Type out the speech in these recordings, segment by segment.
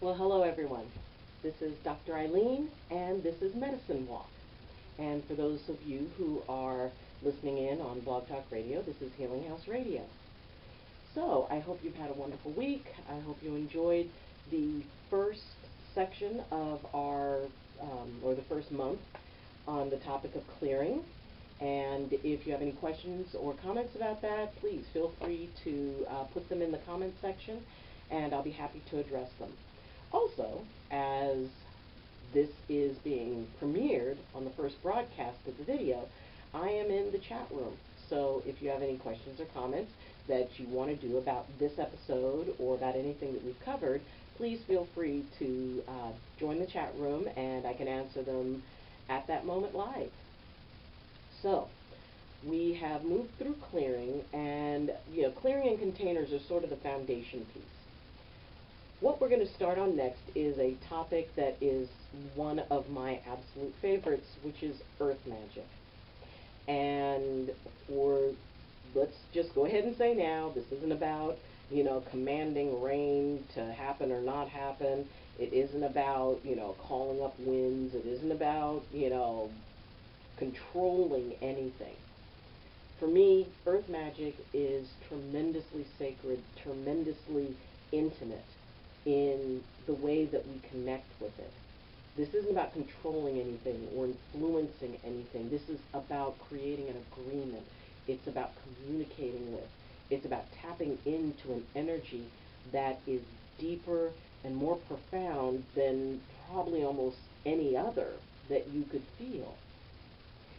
Well, hello everyone. This is Dr. Eileen, and this is Medicine Walk. And for those of you who are listening in on Blog Talk Radio, this is Healing House Radio. So, I hope you've had a wonderful week. I hope you enjoyed the first section of or the first month on the topic of clearing. And if you have any questions or comments about that, please feel free to put them in the comment section, and I'll be happy to address them. Also, as this is being premiered on the first broadcast of the video, I am in the chat room. So if you have any questions or comments that you want to do about this episode or about anything that we've covered, please feel free to join the chat room, and I can answer them at that moment live. So, we have moved through clearing, and clearing and containers are sort of the foundation piece. What we're going to start on next is a topic that is one of my absolute favorites, which is earth magic. And let's just go ahead and say now, this isn't about, commanding rain to happen or not happen. It isn't about, calling up winds. It isn't about, controlling anything. For me, earth magic is tremendously sacred, tremendously intimate in the way that we connect with it. This isn't about controlling anything or influencing anything. This is about creating an agreement. It's about communicating with. It's about tapping into an energy that is deeper and more profound than probably almost any other that you could feel.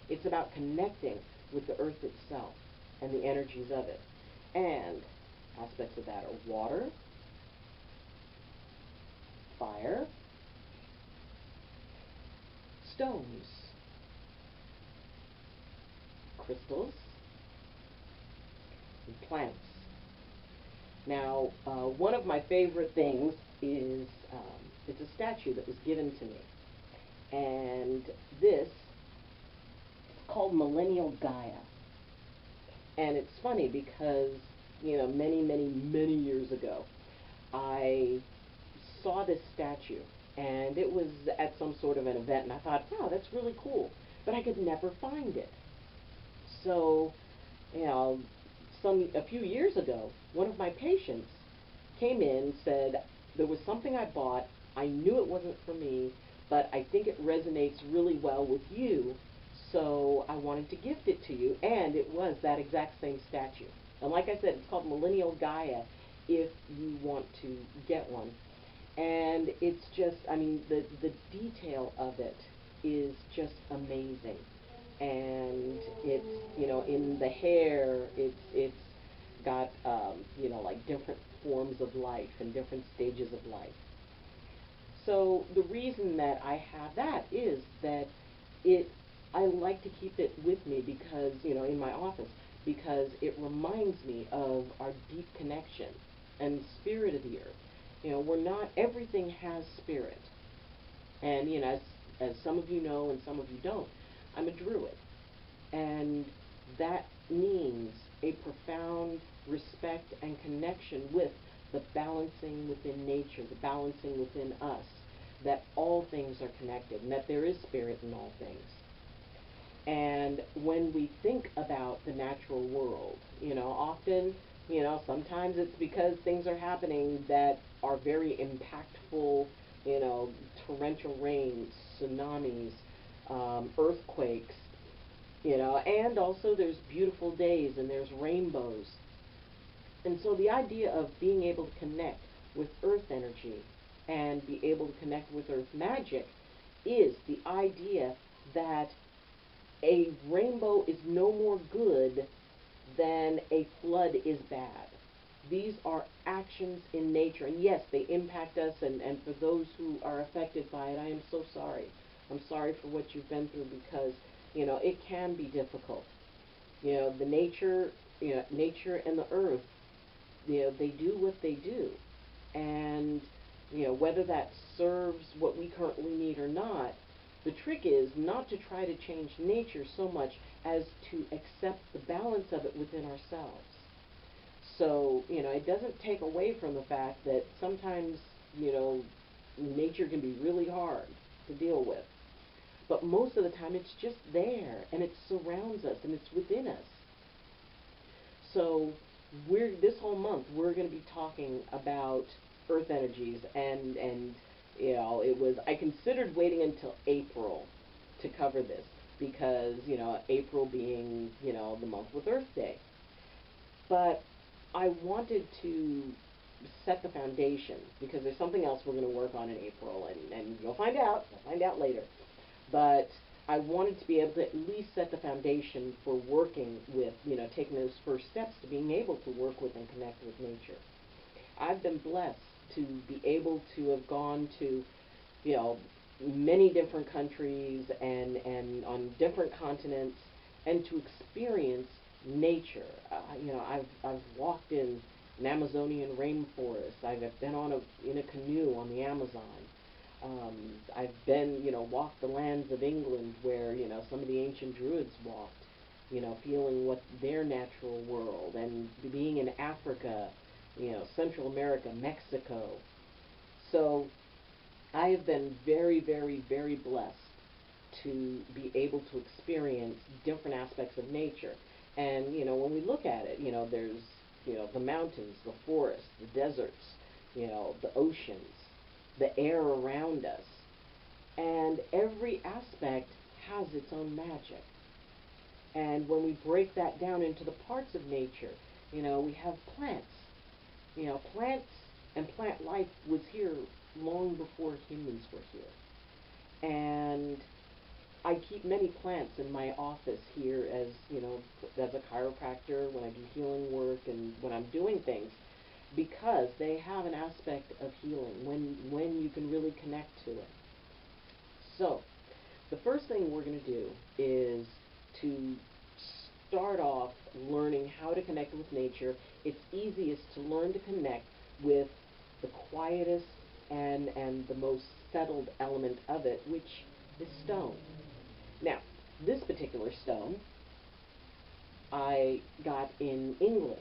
It's about connecting with the earth itself and the energies of it. And aspects of that are water, fire, stones, crystals, and plants. Now, one of my favorite things is it's a statue that was given to me. And this is called Millennial Gaia. And it's funny because, many, many, many years ago, I saw this statue, and it was at some sort of an event, and I thought, wow, that's really cool, but I could never find it. So, a few years ago, one of my patients came in and said, there was something I bought, I knew it wasn't for me, but I think it resonates really well with you, so I wanted to gift it to you, and it was that exact same statue. And like I said, it's called Millennial Gaia if you want to get one. And it's just, the detail of it is just amazing. And it's, in the hair, it's got, like different forms of life and different stages of life. So the reason that I have that is that I like to keep it with me because, in my office, because it reminds me of our deep connection and spirit of the earth. Everything has spirit. And, as some of you know and some of you don't, I'm a druid. And that means a profound respect and connection with the balancing within nature, the balancing within us, that all things are connected and that there is spirit in all things. And when we think about the natural world, often, sometimes it's because things are happening that are very impactful, torrential rains, tsunamis, earthquakes, and also there's beautiful days and there's rainbows. And so the idea of being able to connect with earth energy and be able to connect with earth magic is the idea that a rainbow is no more good than a flood is bad. These are actions in nature, and yes, they impact us, and for those who are affected by it, I am so sorry. I'm sorry for what you've been through because, it can be difficult. The nature and the earth, they do what they do. And, whether that serves what we currently need or not, the trick is not to try to change nature so much as to accept the balance of it within ourselves. So, it doesn't take away from the fact that sometimes, nature can be really hard to deal with. But most of the time it's just there, and it surrounds us, and it's within us. So this whole month we're going to be talking about earth energies, and I considered waiting until April to cover this because April being the month with Earth Day. But I wanted to set the foundation because there's something else we're going to work on in April, and you'll find out. You'll find out later. But I wanted to be able to at least set the foundation for working with, taking those first steps to being able to work with and connect with nature. I've been blessed to be able to have gone to, many different countries and on different continents and to experience nature. I've walked in an Amazonian rainforest. I've been in a canoe on the Amazon. I've been, walked the lands of England where, some of the ancient Druids walked, feeling what their natural world, and being in Africa, Central America, Mexico. So I have been very, very, very blessed to be able to experience different aspects of nature. And, when we look at it, there's, the mountains, the forests, the deserts, the oceans, the air around us. And every aspect has its own magic. And when we break that down into the parts of nature, we have plants. Plants and plant life was here long before humans were here. And I keep many plants in my office here as a chiropractor, when I do healing work and when I'm doing things, because they have an aspect of healing when you can really connect to it. So, the first thing we're going to do is to start off learning how to connect with nature. It's easiest to learn to connect with the quietest and the most settled element of it, which is stone. Now, this particular stone I got in England,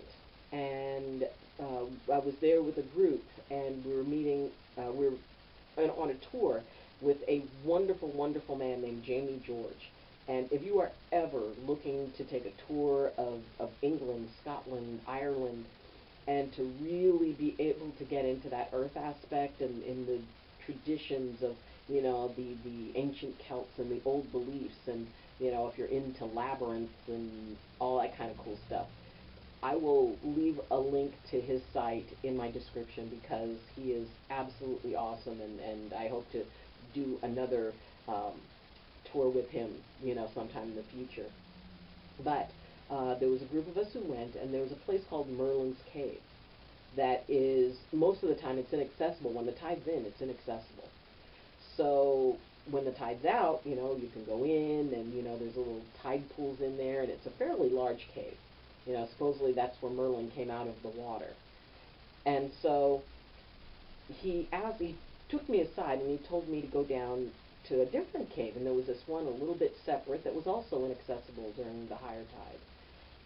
and I was there with a group, and we were meeting, we were on a tour with a wonderful, wonderful man named Jamie George. And if you are ever looking to take a tour of England, Scotland, Ireland, and to really be able to get into that earth aspect and in the traditions of, the ancient Celts and the old beliefs, and, if you're into labyrinths and all that kind of cool stuff, I will leave a link to his site in my description because he is absolutely awesome, and I hope to do another tour with him, sometime in the future. But there was a group of us who went, and there was a place called Merlin's Cave that is, most of the time, it's inaccessible. When the tide's in, it's inaccessible. So when the tide's out, you can go in, and, there's little tide pools in there, and it's a fairly large cave. Supposedly that's where Merlin came out of the water. And so he took me aside, and he told me to go down to a different cave, and there was this one a little bit separate that was also inaccessible during the higher tide.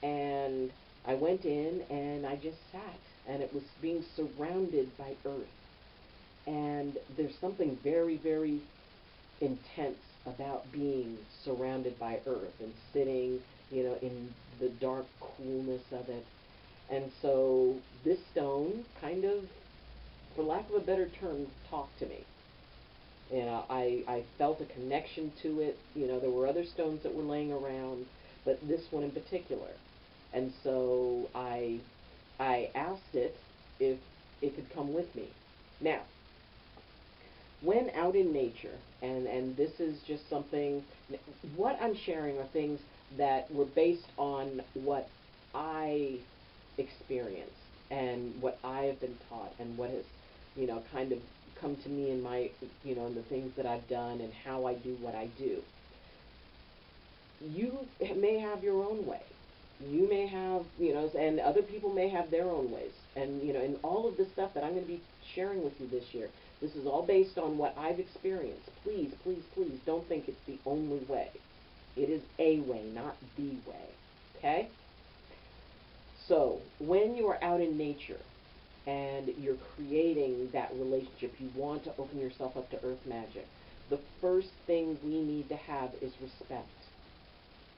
And I went in, and I just sat, and it was being surrounded by earth. And there's something very, very intense about being surrounded by earth and sitting, in the dark coolness of it. And so this stone kind of, for lack of a better term, talked to me. I felt a connection to it. There were other stones that were laying around, but this one in particular. And so I asked it if it could come with me. Now, when out in nature, and this is just something, what I'm sharing are things that were based on what I experienced and what I have been taught and what has, kind of come to me in my, in the things that I've done and how I do what I do. You may have your own way. You may have, and other people may have their own ways. And, and all of the stuff that I'm going to be sharing with you this year, this is all based on what I've experienced. Please, please, please don't think it's the only way. It is a way, not the way. Okay? So, when you are out in nature, and you're creating that relationship. You want to open yourself up to earth magic. The first thing we need to have is respect.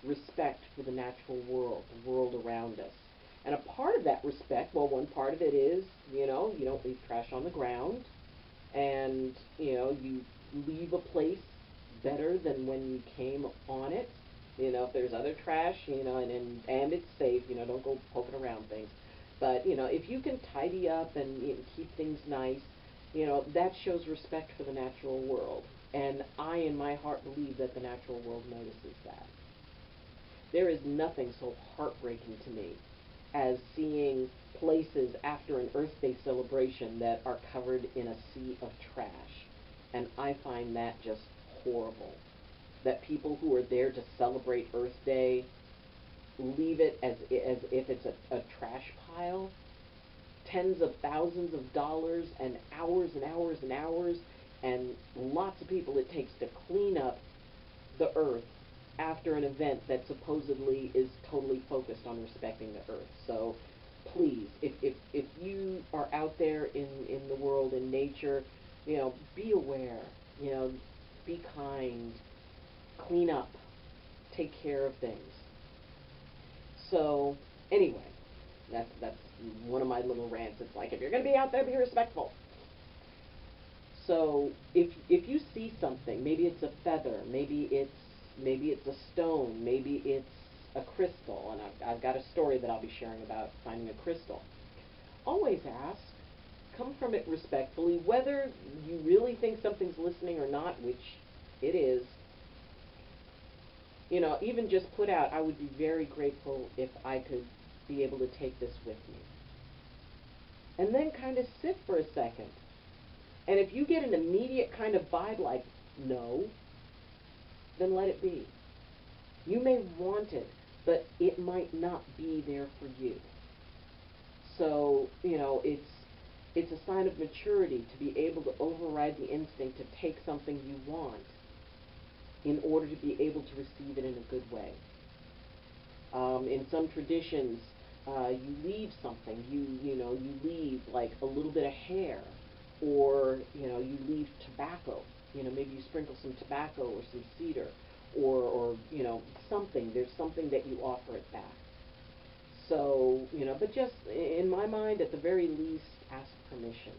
Respect for the natural world, the world around us. And a part of that respect, well, one part of it is, you don't leave trash on the ground, and, you leave a place better than when you came on it. If there's other trash, and it's safe, don't go poking around things. But, if you can tidy up and keep things nice, that shows respect for the natural world. And I, in my heart, believe that the natural world notices that. There is nothing so heartbreaking to me as seeing places after an Earth Day celebration that are covered in a sea of trash. And I find that just horrible. That people who are there to celebrate Earth Day leave it as if it's a trash pile. Tens of thousands of dollars and hours and hours and hours, and lots of people it takes to clean up the Earth after an event that supposedly is totally focused on respecting the Earth. So please, if you are out there in the world, in nature, be aware, be kind, clean up, take care of things. So anyway, that's one of my little rants. It's like, if you're going to be out there, be respectful. So if you see something, maybe it's a feather, maybe it's a stone, maybe it's a crystal, and I've got a story that I'll be sharing about finding a crystal. Always ask. Come from it respectfully, whether you really think something's listening or not, which it is. Even just put out, I would be very grateful if I could be able to take this with me. And then kind of sit for a second. And if you get an immediate kind of vibe like, no, then let it be. You may want it, but it might not be there for you. So, it's a sign of maturity to be able to override the instinct to take something you want in order to be able to receive it in a good way. In some traditions, you leave something. You leave like a little bit of hair, or you leave tobacco. Maybe you sprinkle some tobacco or some cedar, or something. There's something that you offer it back. So but just in my mind, at the very least, ask permission,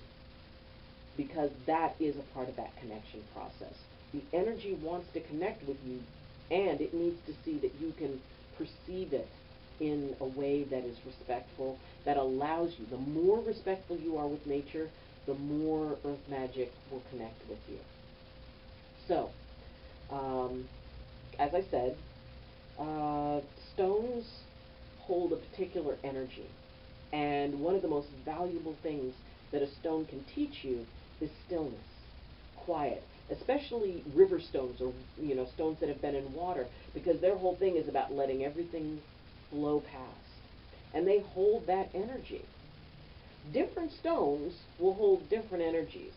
because that is a part of that connection process. The energy wants to connect with you, and it needs to see that you can perceive it in a way that is respectful, that allows you. The more respectful you are with nature, the more earth magic will connect with you. So, as I said, stones hold a particular energy, and one of the most valuable things that a stone can teach you is stillness, quiet, especially river stones, or stones that have been in water, because their whole thing is about letting everything flow past, and they hold that energy. Different stones will hold different energies.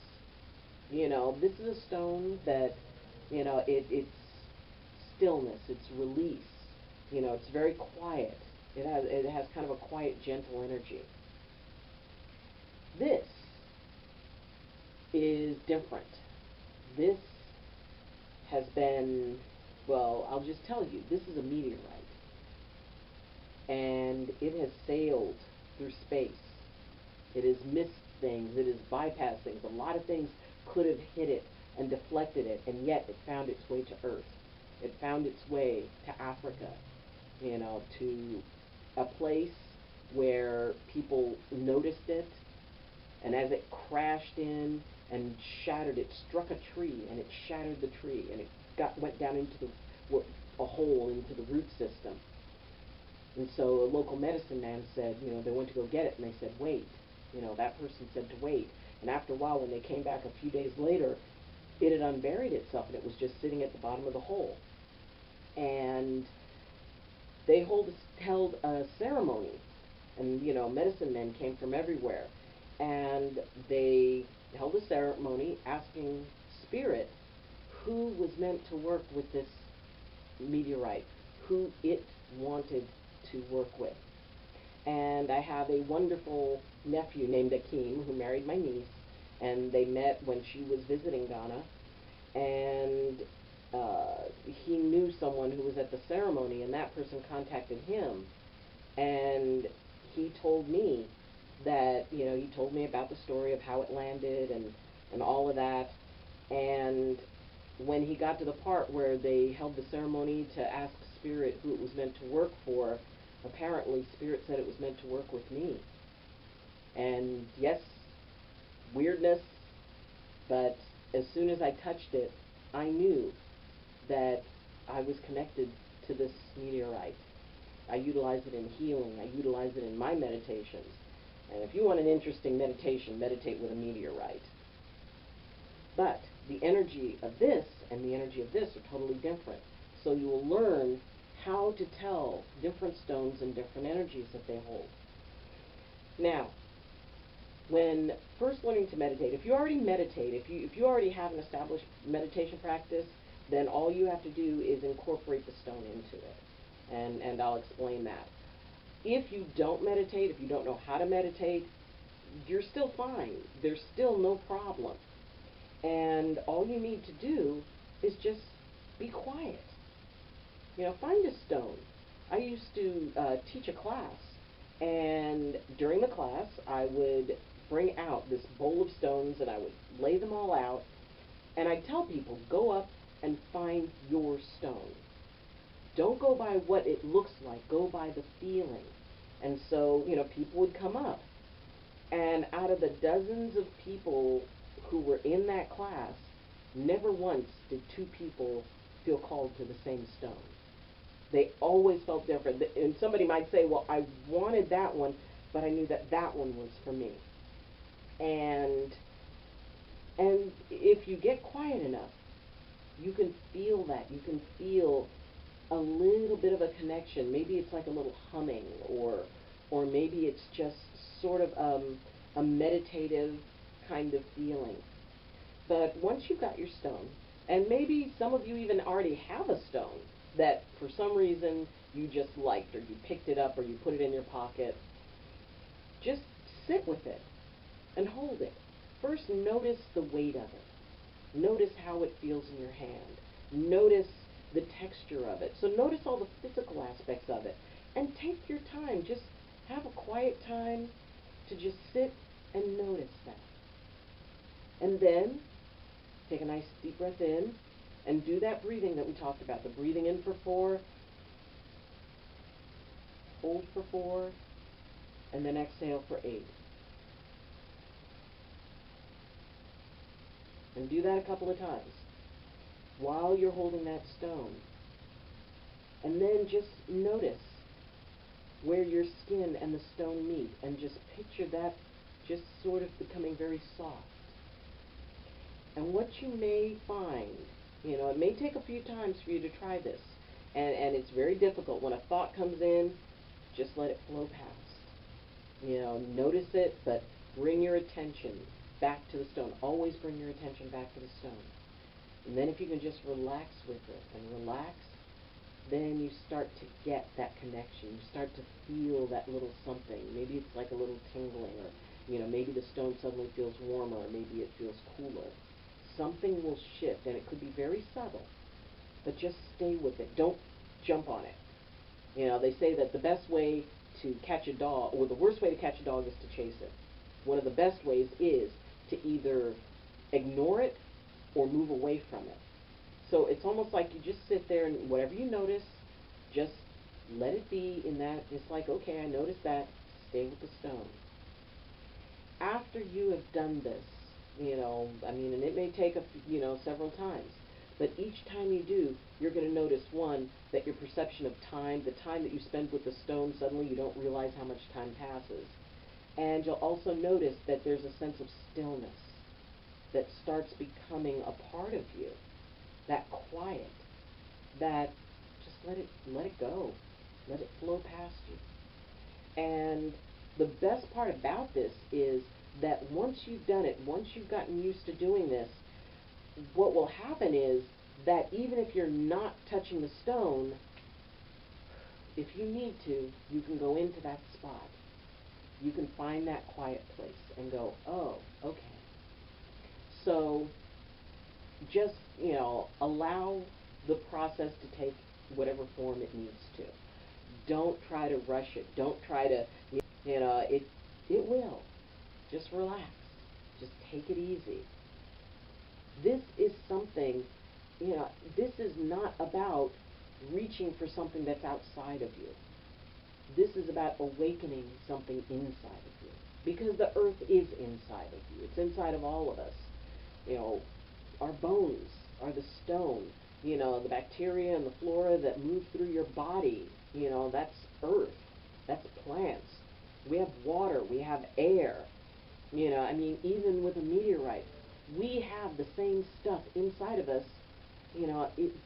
This is a stone that it's stillness, it's release. It's very quiet. It has kind of a quiet, gentle energy. This is different. This has been, well, I'll just tell you, this is a meteorite. And it has sailed through space. It has missed things. It has bypassed things. A lot of things could have hit it and deflected it, and yet it found its way to Earth. It found its way to Africa, to a place where people noticed it, and as it crashed in and shattered, it struck a tree, and it shattered the tree, and it went down into a hole into the root system. And so a local medicine man said, they went to go get it, and they said, wait. That person said to wait. And after a while, when they came back a few days later, it had unburied itself, and it was just sitting at the bottom of the hole. And they held a ceremony, and medicine men came from everywhere, and they held a ceremony asking spirit who was meant to work with this meteorite, who it wanted to work with. And I have a wonderful nephew named Akeem who married my niece, and they met when she was visiting Ghana, and he knew someone who was at the ceremony, and that person contacted him, and he told me that, he told me about the story of how it landed and all of that, and when he got to the part where they held the ceremony to ask Spirit who it was meant to work for, apparently Spirit said it was meant to work with me. And yes, weirdness, but as soon as I touched it, I knew that I was connected to this meteorite. I utilize it in healing. I utilize it in my meditations. And if you want an interesting meditation, meditate with a meteorite. But the energy of this and the energy of this are totally different. So you will learn how to tell different stones and different energies that they hold. Now, when first learning to meditate, if you already meditate, if you already have an established meditation practice, then all you have to do is incorporate the stone into it. And I'll explain that. If you don't meditate, if you don't know how to meditate, you're still fine. There's still no problem. And all you need to do is just be quiet. Find a stone. I used to teach a class, and during the class, I would bring out this bowl of stones, and I would lay them all out, and I'd tell people, go up and find your stone. Don't go by what it looks like, go by the feeling. And so, people would come up, and out of the dozens of people who were in that class, never once did two people feel called to the same stone. They always felt different. And somebody might say, well, I wanted that one, but I knew that that one was for me. And if you get quiet enough, you can feel that. You can feel a little bit of a connection. Maybe it's like a little humming, or maybe it's just sort of a meditative kind of feeling. But once you've got your stone, and maybe some of you even already have a stone that for some reason you just liked, or you picked it up, or you put it in your pocket, just sit with it and hold it. First, notice the weight of it. Notice how it feels in your hand. Notice the texture of it. So notice all the physical aspects of it. And take your time. Just have a quiet time to just sit and notice that. And then take a nice deep breath in and do that breathing that we talked about. The breathing in for 4, hold for 4, and then exhale for 8. And do that a couple of times while you're holding that stone. And then just notice where your skin and the stone meet, and just picture that just sort of becoming very soft. And what you may find, it may take a few times for you to try this, and it's very difficult. When a thought comes in, just let it flow past. Notice it, but bring your attention back to the stone. Always bring your attention back to the stone. And then if you can just relax with it and relax, then you start to get that connection. You start to feel that little something. Maybe it's like a little tingling, or maybe the stone suddenly feels warmer, or maybe it feels cooler. Something will shift, and it could be very subtle, but just stay with it. Don't jump on it. They say that the best way to catch a dog, or the worst way to catch a dog, is to chase it. One of the best ways is to either ignore it or move away from it. So it's almost like you just sit there, and whatever you notice, just let it be in that. It's like, okay, I noticed that, stay with the stone. After you have done this, and it may take several times, but each time you do, you're going to notice, one, that your perception of time, the time that you spend with the stone, suddenly you don't realize how much time passes. And you'll also notice that there's a sense of stillness that starts becoming a part of you, that quiet, that just let it go, let it flow past you. And the best part about this is that once you've done it, once you've gotten used to doing this, what will happen is that even if you're not touching the stone, if you need to, you can go into that spot. You can find that quiet place and go, oh, okay. So just, allow the process to take whatever form it needs to. Don't try to rush it. Don't try to, it will. Just relax. Just take it easy. This is something, this is not about reaching for something that's outside of you. This is about awakening something inside of you. Because the earth is inside of you. It's inside of all of us. Our bones are the stone. The bacteria and the flora that move through your body, that's earth. That's plants. We have water. We have air. Even with a meteorite, we have the same stuff inside of us,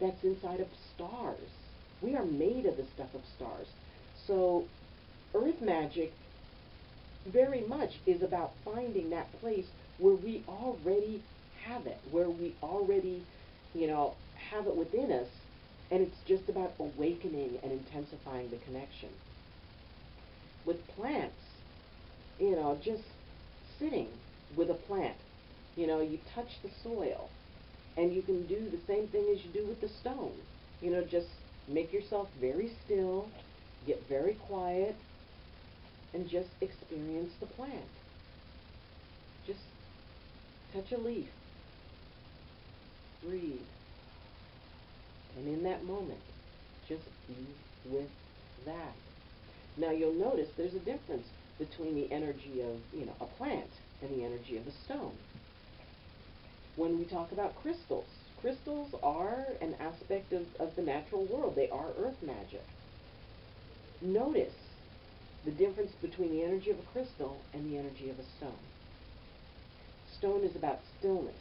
that's inside of stars. We are made of the stuff of stars. So earth magic very much is about finding that place where we already have it, where we already, have it within us, and it's just about awakening and intensifying the connection. With plants, just sitting with a plant, you touch the soil, and you can do the same thing as you do with the stone. Just make yourself very still, get very quiet, and just experience the plant. Just touch a leaf. Breathe. And in that moment, just be with that. Now you'll notice there's a difference between the energy of, a plant and the energy of a stone. When we talk about crystals, crystals are an aspect of the natural world. They are earth magic. Notice the difference between the energy of a crystal and the energy of a stone. Stone is about stillness.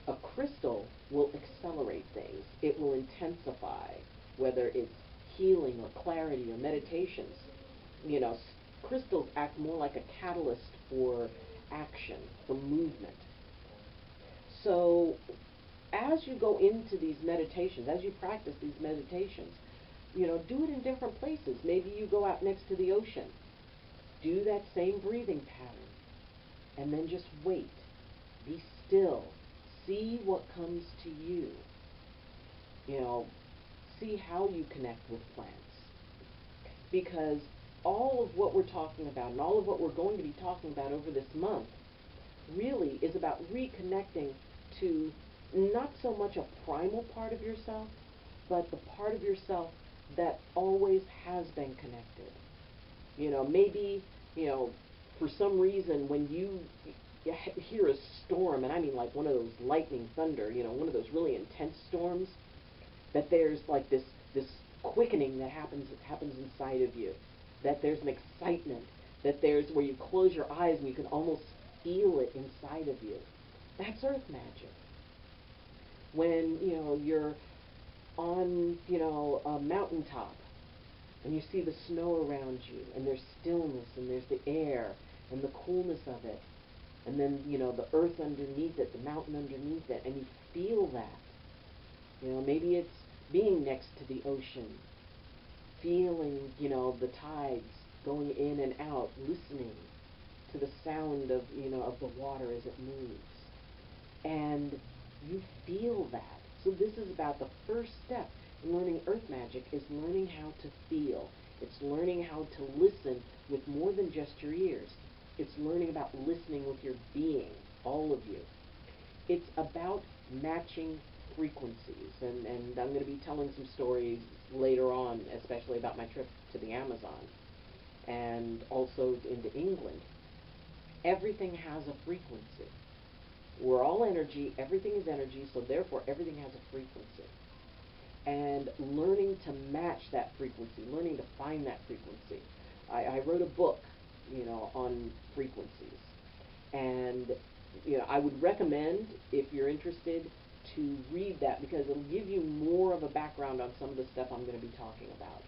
A crystal will accelerate things. It will intensify, whether it's healing or clarity or meditations. Crystals act more like a catalyst for action, for movement. So as you go into these meditations, as you practice these meditations, do it in different places. Maybe you go out next to the ocean. Do that same breathing pattern. And then just wait. Be still. See what comes to you. See how you connect with plants. Because all of what we're talking about and all of what we're going to be talking about over this month really is about reconnecting to not so much a primal part of yourself, but the part of yourself that always has been connected. Maybe, for some reason when you hear a storm, and I mean like one of those lightning thunder, one of those really intense storms, that there's like this quickening that happens inside of you, that there's an excitement, that there's where you close your eyes and you can almost feel it inside of you. That's earth magic. When, you're on, a mountaintop and you see the snow around you and there's stillness and there's the air and the coolness of it, and then, the earth underneath it, the mountain underneath it, and you feel that. Maybe it's being next to the ocean, feeling, the tides going in and out, listening to the sound of, of the water as it moves. And you feel that. So this is about the first step in learning earth magic, is learning how to feel. It's learning how to listen with more than just your ears. It's learning about listening with your being, all of you. It's about matching frequencies, and I'm going to be telling some stories later on, especially about my trip to the Amazon and also into England. Everything has a frequency. We're all energy, everything is energy, so therefore everything has a frequency. And learning to match that frequency, learning to find that frequency. I wrote a book, on frequencies. And, I would recommend, if you're interested, to read that, because it'll give you more of a background on some of the stuff I'm going to be talking about.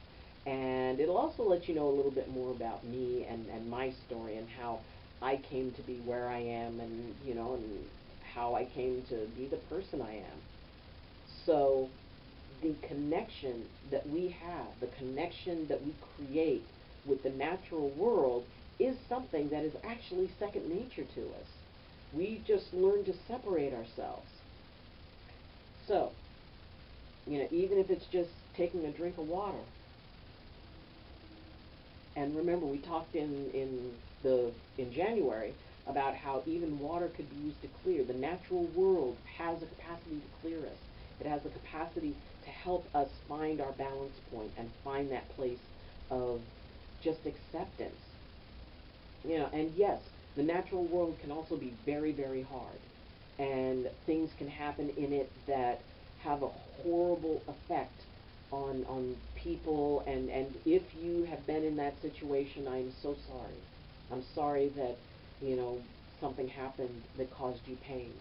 And it'll also let you know a little bit more about me and my story and how I came to be where I am, and, and how I came to be the person I am. So the connection that we have, the connection that we create with the natural world is something that is actually second nature to us. We just learn to separate ourselves. So, even if it's just taking a drink of water. And remember, we talked in January about how even water could be used to clear. The natural world has a capacity to clear us. It has the capacity to help us find our balance point and find that place of just acceptance. And yes, the natural world can also be very, very hard. And things can happen in it that have a horrible effect on people. And if you have been in that situation, I am so sorry. I'm sorry that, something happened that caused you pain.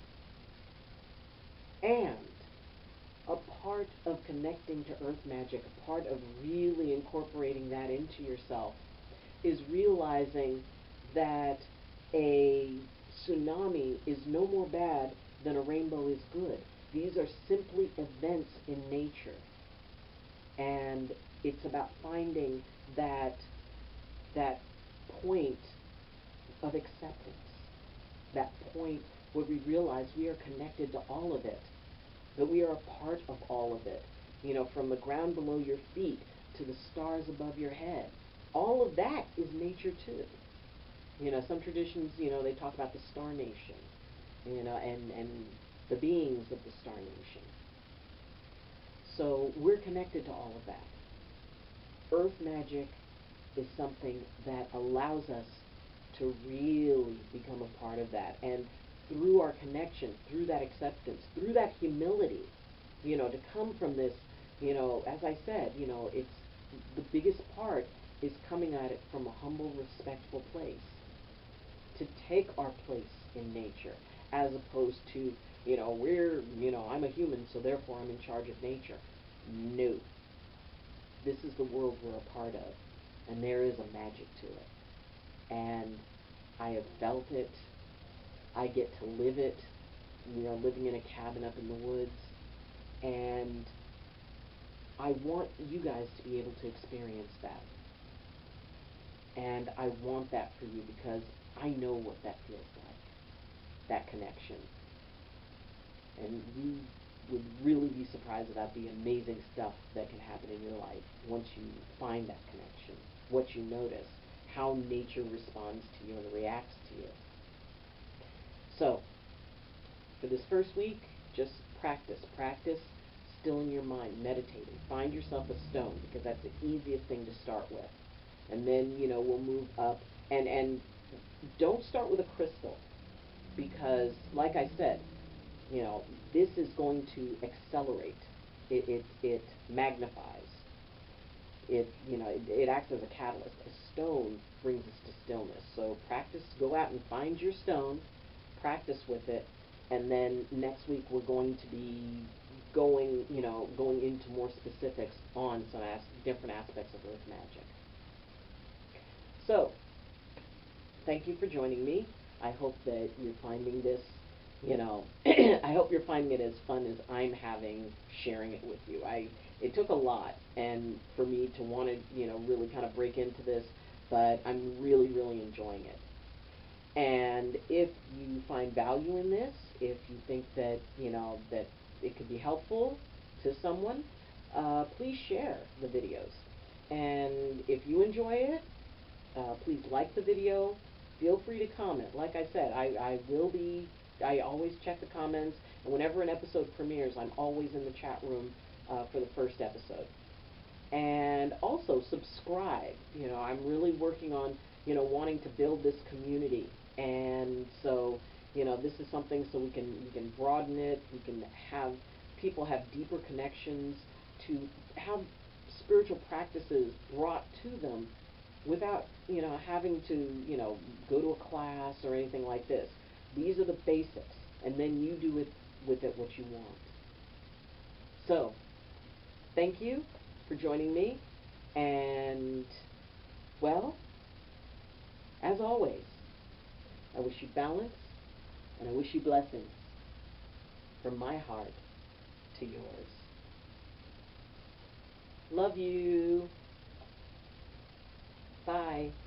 And a part of connecting to earth magic, a part of really incorporating that into yourself, is realizing that a tsunami is no more bad than a rainbow is good. These are simply events in nature. And it's about finding that point of acceptance, that point where we realize we are connected to all of it, that we are a part of all of it, from the ground below your feet to the stars above your head. All of that is nature too. Some traditions, they talk about the star nation, and the beings of the star nation. So we're connected to all of that. Earth magic is something that allows us to really become a part of that. And through our connection, through that acceptance, through that humility, to come from this, as I said, it's the biggest part is coming at it from a humble, respectful place. To take our place in nature, as opposed to, I'm a human, so therefore I'm in charge of nature. No. This is the world we're a part of, and there is a magic to it. And I have felt it. I get to live it. We are living in a cabin up in the woods, and I want you guys to be able to experience that. And I want that for you because I know what that feels like, that connection. And you would really be surprised about the amazing stuff that can happen in your life once you find that connection, what you notice, how nature responds to you and reacts to you. So, for this first week, just practice. Practice stilling your mind, meditating. Find yourself a stone, because that's the easiest thing to start with. And then, we'll move up. And don't start with a crystal, because, like I said, this is going to accelerate. It magnifies. It acts as a catalyst. A stone brings us to stillness. So practice, go out and find your stone, practice with it, and then next week we're going to be going into more specifics on some different aspects of earth magic. So, thank you for joining me. I hope that you're finding this, I hope you're finding it as fun as I'm having sharing it with you. It took a lot, and for me to want to, really kind of break into this, but I'm really, really enjoying it. And if you find value in this, if you think that, that it could be helpful to someone, please share the videos. And if you enjoy it, please like the video. Feel free to comment. Like I said, I always check the comments, and whenever an episode premieres, I'm always in the chat room for the first episode. And also subscribe. I'm really working on, wanting to build this community. And so, this is something so we can broaden it. We can have people have deeper connections, to have spiritual practices brought to them without, having to, go to a class or anything like this. These are the basics, and then you do with it what you want. So, thank you for joining me, and, well, as always, I wish you balance, and I wish you blessings from my heart to yours. Love you. Bye.